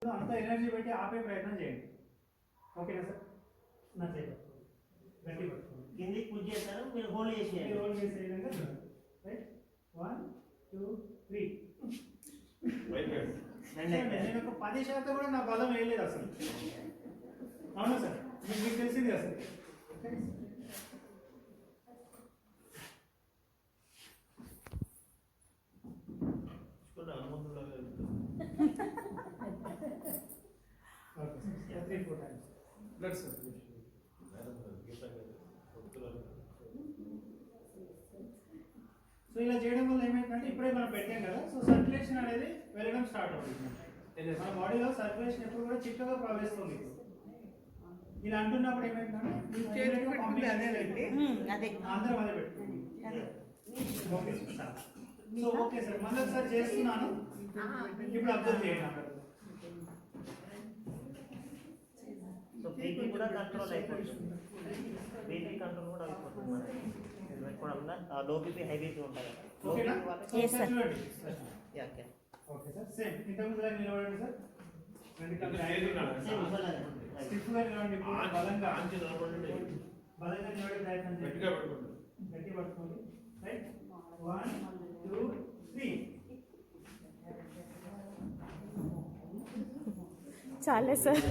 అంత ఎనర్జీ పెట్టి ఆపే ప్రయత్నం చేయండి. ఓకేనా సార్? నా చేయండి, గట్టి పట్టుకోండి. కిందికి పుష్ చేస్తారు, మీరు హోల్డ్ చేసేయండి. హోల్డ్ చేసే విధంగా రైట్. 1 2 3. నేను ఒక 10% కూడా నా బలం వేయలేదు అసలు. అవునా సార్? మీకు తెలిసింది అసలు. సో ఇలా చేయడం వల్ల ఏమైందంటే ఇప్పుడే మనం పెట్టాం కదా, సో సర్క్యులేషన్ అనేది వెళ్ళడం స్టార్ట్ అవుతుంది. మన బాడీలో సర్క్యులేషన్ ఎప్పుడు కూడా చిక్కగా ప్రవహిస్తుంది. ఇలా అంటున్నప్పుడు ఏమైందంటే అందరం అదే పెట్టుకోండి. Okay sir. So okay sir, మళ్ళీ ఒకసారి చేస్తున్నాను, ఇప్పుడు అబ్జర్వ్ చేయండి అక్కడ. సో బీపీ కూడా కంట్రోల్ అయిపోతుంది, బీపీ కంట్రోల్ కూడా అయిపోతుంది. మనకి పెట్టుకోవడం లో బీపీ హై బీపీ ఉంటుంది. ఓకేనా? ఓకే సార్, సేమ్ ఇంతకుముందు నిలబడండి సార్. స్టిఫ్గా నిలబడండి, బలంగా బలంగా నిలబడే ప్రయత్నం చేయండి. గట్టి పట్టుకోండి. రైట్. 1 2 3. చాలే సార్.